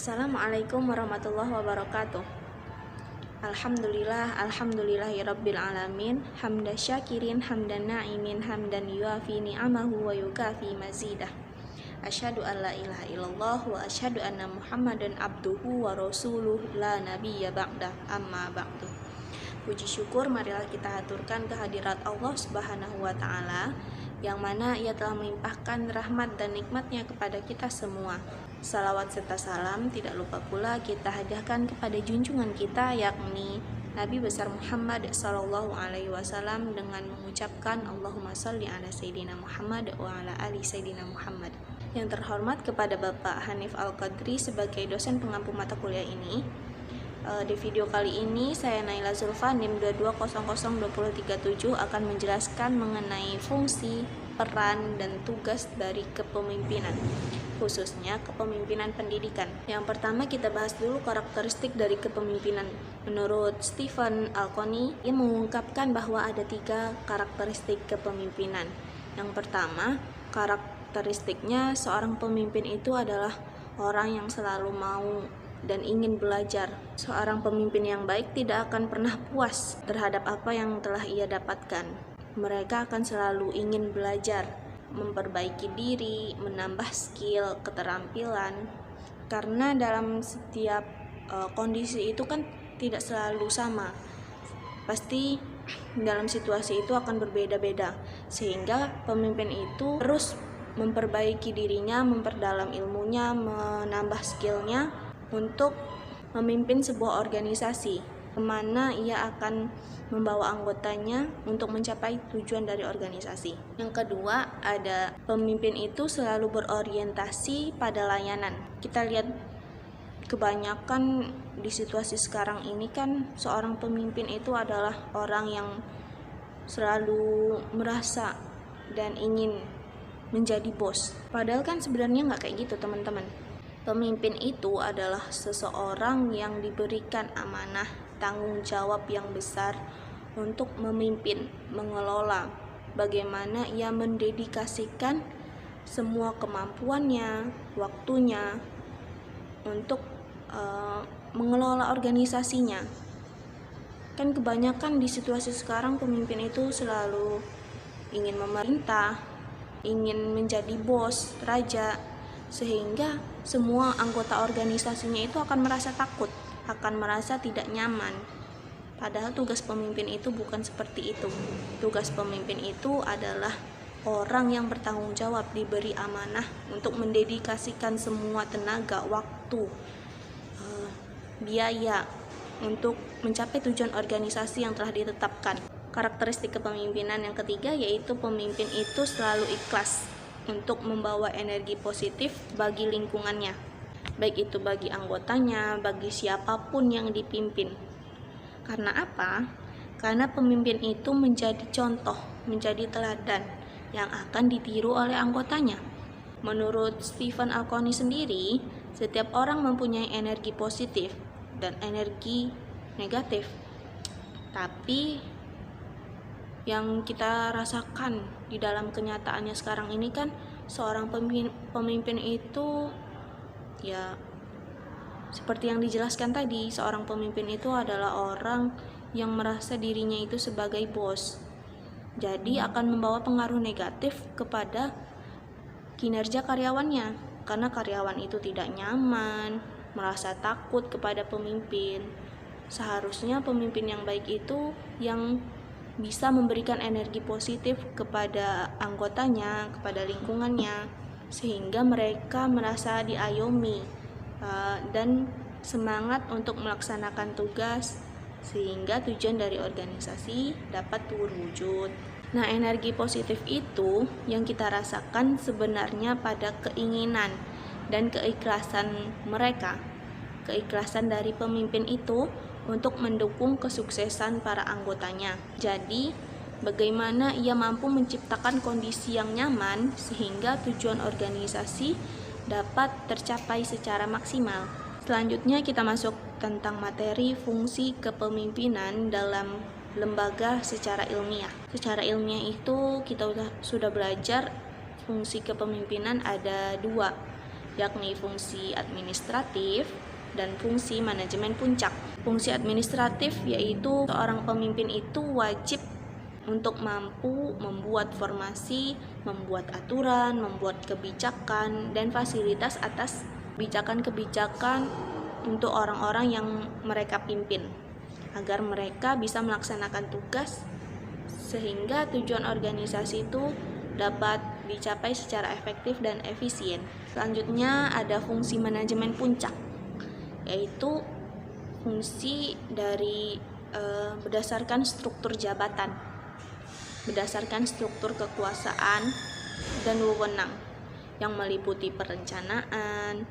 Assalamualaikum warahmatullahi wabarakatuh. Alhamdulillahirabbil alamin, hamdan syakirin, hamdan na'imin, hamdan yuafi ni'amahu wa yukafi mazidah. Asyhadu an la ilaha illallah wa asyhadu anna Muhammadan abduhu wa rasuluh la nabiyya ba'dah, amma ba'du. Puji syukur marilah kita haturkan kehadirat Allah Subhanahu wa taala yang mana Ia telah melimpahkan rahmat dan nikmatnya kepada kita semua. Salawat serta salam tidak lupa pula kita hadiahkan kepada junjungan kita, yakni Nabi besar Muhammad sallallahu alaihi wasallam, dengan mengucapkan Allahumma shalli ala sayyidina Muhammad wa ala ali sayyidina Muhammad. Yang terhormat kepada Bapak Hanif Al-Qadri sebagai dosen pengampu mata kuliah ini. Di video kali ini saya Naila Zulfa NIM 22002037 akan menjelaskan mengenai fungsi, peran, dan tugas dari kepemimpinan, khususnya kepemimpinan pendidikan. Yang pertama kita bahas dulu karakteristik dari kepemimpinan. Menurut Stephen Alconi, ia mengungkapkan bahwa ada 3 karakteristik kepemimpinan. Yang pertama, karakteristiknya seorang pemimpin itu adalah orang yang selalu mau dan ingin belajar. Seorang pemimpin yang baik tidak akan pernah puas terhadap apa yang telah ia dapatkan. Mereka akan selalu ingin belajar, memperbaiki diri, menambah skill, keterampilan. Karena dalam setiap kondisi itu kan tidak selalu sama. Pasti dalam situasi itu akan berbeda-beda. Sehingga pemimpin itu terus memperbaiki dirinya, memperdalam ilmunya, menambah skillnya untuk memimpin sebuah organisasi, kemana ia akan membawa anggotanya untuk mencapai tujuan dari organisasi. Yang kedua, ada pemimpin itu selalu berorientasi pada layanan. Kita lihat kebanyakan di situasi sekarang ini kan seorang pemimpin itu adalah orang yang selalu merasa dan ingin menjadi bos. Padahal kan sebenarnya nggak kayak gitu, teman-teman. Pemimpin itu adalah seseorang yang diberikan amanah tanggung jawab yang besar untuk memimpin, mengelola, bagaimana ia mendedikasikan semua kemampuannya, waktunya untuk mengelola organisasinya. Kan kebanyakan di situasi sekarang pemimpin itu selalu ingin memerintah, ingin menjadi bos, raja, sehingga semua anggota organisasinya itu akan merasa takut, akan merasa tidak nyaman. Padahal tugas pemimpin itu bukan seperti itu. Tugas pemimpin itu adalah orang yang bertanggung jawab, diberi amanah untuk mendedikasikan semua tenaga, waktu, biaya untuk mencapai tujuan organisasi yang telah ditetapkan. Karakteristik kepemimpinan yang ketiga yaitu pemimpin itu selalu ikhlas untuk membawa energi positif bagi lingkungannya, baik itu bagi anggotanya, bagi siapapun yang dipimpin. Karena apa? Karena pemimpin itu menjadi contoh, menjadi teladan yang akan ditiru oleh anggotanya. Menurut Stephen Alconi sendiri, setiap orang mempunyai energi positif dan energi negatif. Tapi yang kita rasakan di dalam kenyataannya sekarang ini kan seorang pemimpin itu ya seperti yang dijelaskan tadi, seorang pemimpin itu adalah orang yang merasa dirinya itu sebagai bos. Jadi akan membawa pengaruh negatif kepada kinerja karyawannya, karena karyawan itu tidak nyaman, merasa takut kepada pemimpin. Seharusnya pemimpin yang baik itu yang bisa memberikan energi positif kepada anggotanya, kepada lingkungannya, sehingga mereka merasa diayomi dan semangat untuk melaksanakan tugas, sehingga tujuan dari organisasi dapat terwujud. Nah, energi positif itu yang kita rasakan sebenarnya pada keinginan dan keikhlasan mereka, keikhlasan dari pemimpin itu untuk mendukung kesuksesan para anggotanya. Jadi, bagaimana ia mampu menciptakan kondisi yang nyaman sehingga tujuan organisasi dapat tercapai secara maksimal. Selanjutnya kita masuk tentang materi fungsi kepemimpinan dalam lembaga secara ilmiah. Secara ilmiah itu kita sudah belajar fungsi kepemimpinan ada 2, yakni fungsi administratif dan fungsi manajemen puncak. Fungsi administratif yaitu seorang pemimpin itu wajib untuk mampu membuat formasi, membuat aturan, membuat kebijakan, dan fasilitas atas kebijakan-kebijakan untuk orang-orang yang mereka pimpin, agar mereka bisa melaksanakan tugas sehingga tujuan organisasi itu dapat dicapai secara efektif dan efisien. Selanjutnya ada fungsi manajemen puncak, yaitu fungsi dari berdasarkan struktur jabatan, berdasarkan struktur kekuasaan dan wewenang yang meliputi perencanaan,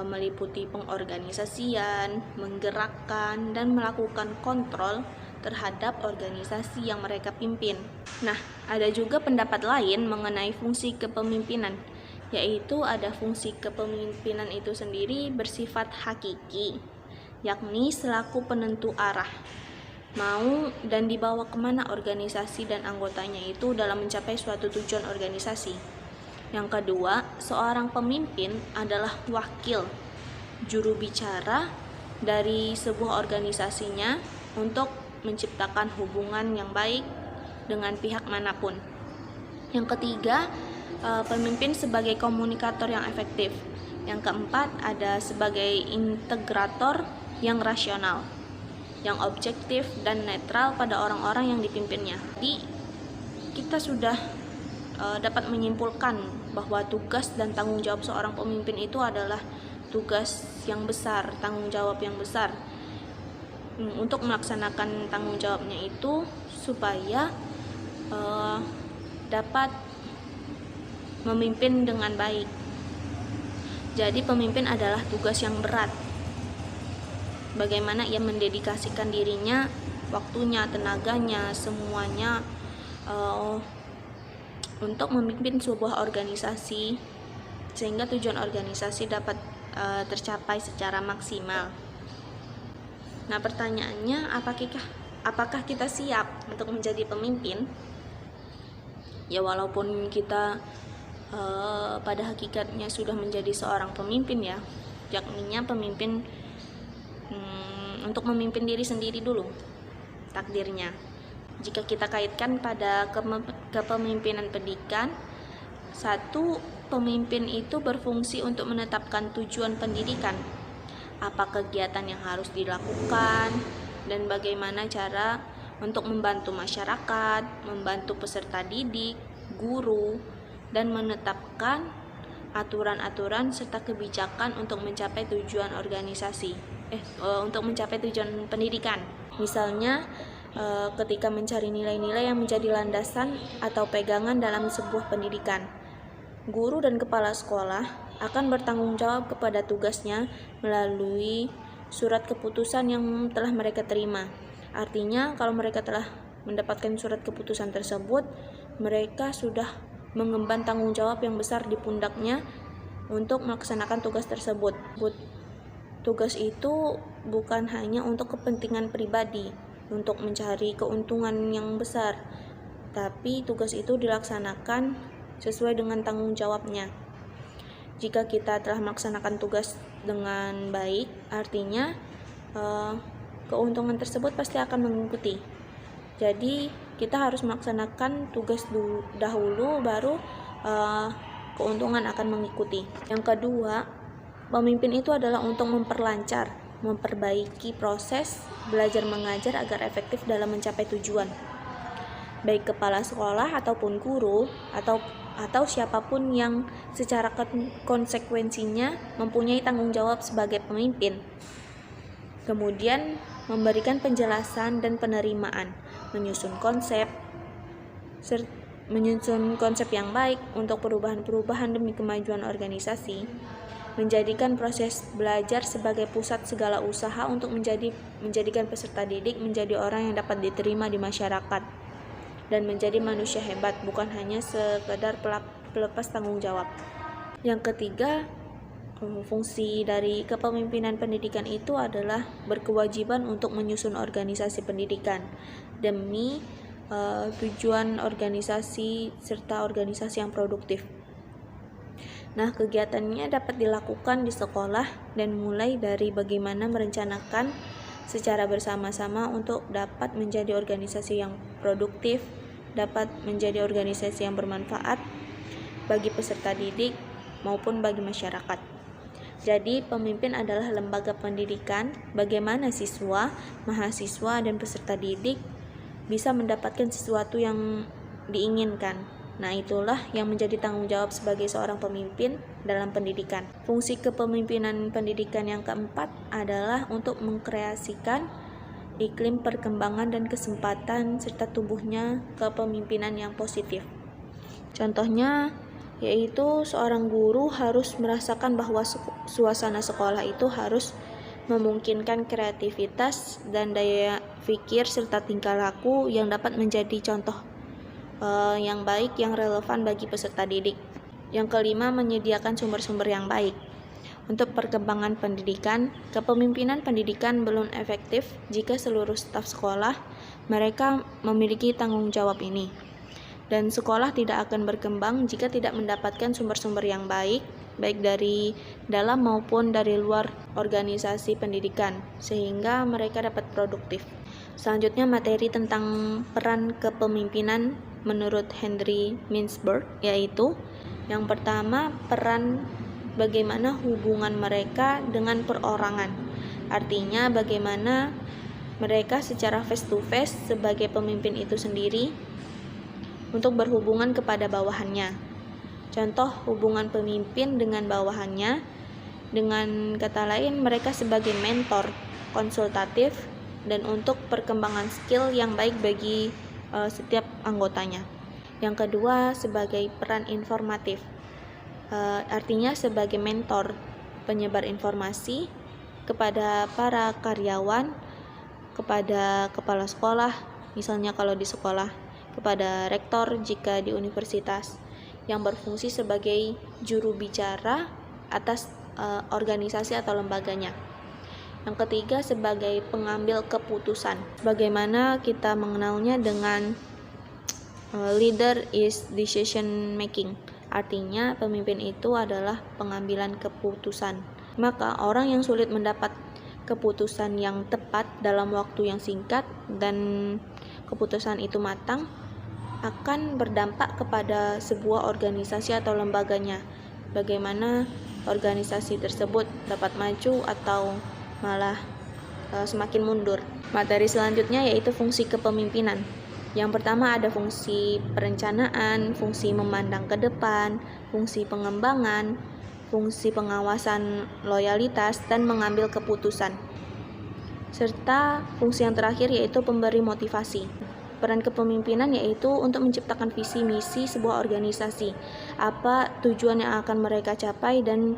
meliputi pengorganisasian, menggerakkan, dan melakukan kontrol terhadap organisasi yang mereka pimpin. Nah, ada juga pendapat lain mengenai fungsi kepemimpinan, yaitu ada fungsi kepemimpinan itu sendiri bersifat hakiki, yakni selaku penentu arah, mau dan dibawa kemana organisasi dan anggotanya itu dalam mencapai suatu tujuan organisasi. Yang kedua, seorang pemimpin adalah wakil, juru bicara dari sebuah organisasinya untuk menciptakan hubungan yang baik dengan pihak manapun. Yang ketiga, pemimpin sebagai komunikator yang efektif. Yang keempat, ada sebagai integrator yang rasional, yang objektif dan netral pada orang-orang yang dipimpinnya. Jadi, kita sudah dapat menyimpulkan bahwa tugas dan tanggung jawab seorang pemimpin itu adalah tugas yang besar, tanggung jawab yang besar. Untuk melaksanakan tanggung jawabnya itu supaya dapat memimpin dengan baik. Jadi pemimpin adalah tugas yang berat. Bagaimana ia mendedikasikan dirinya, waktunya, tenaganya, semuanya untuk memimpin sebuah organisasi sehingga tujuan organisasi dapat tercapai secara maksimal. Nah, pertanyaannya, apakah kita siap untuk menjadi pemimpin? Ya, walaupun kita pada hakikatnya sudah menjadi seorang pemimpin ya, yakninya pemimpin untuk memimpin diri sendiri dulu takdirnya. Jika kita kaitkan pada kepemimpinan pendidikan, satu, pemimpin itu berfungsi untuk menetapkan tujuan pendidikan, apa kegiatan yang harus dilakukan, dan bagaimana cara untuk membantu masyarakat, membantu peserta didik, guru, dan menetapkan aturan-aturan serta kebijakan untuk mencapai tujuan untuk mencapai tujuan pendidikan. Misalnya, ketika mencari nilai-nilai yang menjadi landasan atau pegangan dalam sebuah pendidikan, guru dan kepala sekolah akan bertanggung jawab kepada tugasnya melalui surat keputusan yang telah mereka terima. Artinya, kalau mereka telah mendapatkan surat keputusan tersebut, mereka sudah mengemban tanggung jawab yang besar di pundaknya untuk melaksanakan tugas tersebut. Tugas itu bukan hanya untuk kepentingan pribadi, untuk mencari keuntungan yang besar, tapi tugas itu dilaksanakan sesuai dengan tanggung jawabnya. Jika kita telah melaksanakan tugas dengan baik, artinya keuntungan tersebut pasti akan mengikuti. Jadi kita harus melaksanakan tugas dahulu, baru keuntungan akan mengikuti. Yang kedua, pemimpin itu adalah untuk memperbaiki proses belajar mengajar agar efektif dalam mencapai tujuan. Baik kepala sekolah ataupun guru atau siapapun yang secara konsekuensinya mempunyai tanggung jawab sebagai pemimpin. Kemudian memberikan penjelasan dan penerimaan, menyusun konsep yang baik untuk perubahan-perubahan demi kemajuan organisasi, menjadikan proses belajar sebagai pusat segala usaha untuk menjadikan peserta didik menjadi orang yang dapat diterima di masyarakat dan menjadi manusia hebat, bukan hanya sekedar pelepas tanggung jawab. Yang ketiga, fungsi dari kepemimpinan pendidikan itu adalah berkewajiban untuk menyusun organisasi pendidikan demi tujuan organisasi serta organisasi yang produktif. Nah, kegiatannya dapat dilakukan di sekolah dan mulai dari bagaimana merencanakan secara bersama-sama untuk dapat menjadi organisasi yang produktif, dapat menjadi organisasi yang bermanfaat bagi peserta didik maupun bagi masyarakat. Jadi, pemimpin adalah lembaga pendidikan bagaimana siswa, mahasiswa, dan peserta didik bisa mendapatkan sesuatu yang diinginkan. Nah, itulah yang menjadi tanggung jawab sebagai seorang pemimpin dalam pendidikan. Fungsi kepemimpinan pendidikan yang keempat adalah untuk mengkreasikan iklim perkembangan dan kesempatan serta tumbuhnya kepemimpinan yang positif. Contohnya yaitu seorang guru harus merasakan bahwa suasana sekolah itu harus memungkinkan kreativitas dan daya pikir serta tingkah laku yang dapat menjadi contoh yang baik yang relevan bagi peserta didik. Yang kelima, menyediakan sumber-sumber yang baik. Untuk perkembangan pendidikan, kepemimpinan pendidikan belum efektif jika seluruh staf sekolah mereka memiliki tanggung jawab ini. Dan sekolah tidak akan berkembang jika tidak mendapatkan sumber-sumber yang baik dari dalam maupun dari luar organisasi pendidikan, sehingga mereka dapat produktif. Selanjutnya, materi tentang peran kepemimpinan menurut Henry Mintzberg, yaitu yang pertama, peran bagaimana hubungan mereka dengan perorangan. Artinya bagaimana mereka secara face to face sebagai pemimpin itu sendiri untuk berhubungan kepada bawahannya. Contoh hubungan pemimpin dengan bawahannya, dengan kata lain mereka sebagai mentor, konsultatif, dan untuk perkembangan skill yang baik bagi setiap anggotanya. Yang kedua, sebagai peran informatif, artinya sebagai mentor, penyebar informasi kepada para karyawan, kepada kepala sekolah, misalnya kalau di sekolah, kepada rektor jika di universitas, yang berfungsi sebagai juru bicara atas organisasi atau lembaganya. Yang ketiga, sebagai pengambil keputusan. Bagaimana kita mengenalnya dengan leader is decision making. Artinya pemimpin itu adalah pengambilan keputusan. Maka orang yang sulit mendapat keputusan yang tepat dalam waktu yang singkat dan keputusan itu matang akan berdampak kepada sebuah organisasi atau lembaganya. Bagaimana organisasi tersebut dapat maju atau malah semakin mundur. Materi selanjutnya yaitu fungsi kepemimpinan. Yang pertama ada fungsi perencanaan, fungsi memandang ke depan, fungsi pengembangan, fungsi pengawasan loyalitas, dan mengambil keputusan. Serta fungsi yang terakhir yaitu pemberi motivasi. Peran kepemimpinan yaitu untuk menciptakan visi misi sebuah organisasi. Apa tujuan yang akan mereka capai dan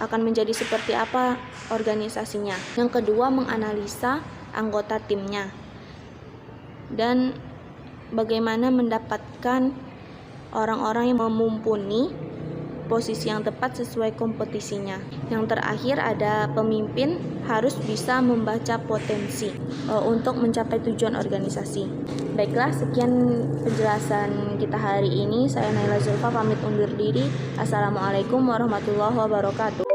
akan menjadi seperti apa organisasinya. Yang kedua, menganalisa anggota timnya dan bagaimana mendapatkan orang-orang yang mumpuni posisi yang tepat sesuai kompetisinya. Yang terakhir ada pemimpin harus bisa membaca potensi untuk mencapai tujuan organisasi. Baiklah, sekian penjelasan kita hari ini. Saya Naila Zulfa pamit undur diri. Assalamualaikum warahmatullahi wabarakatuh.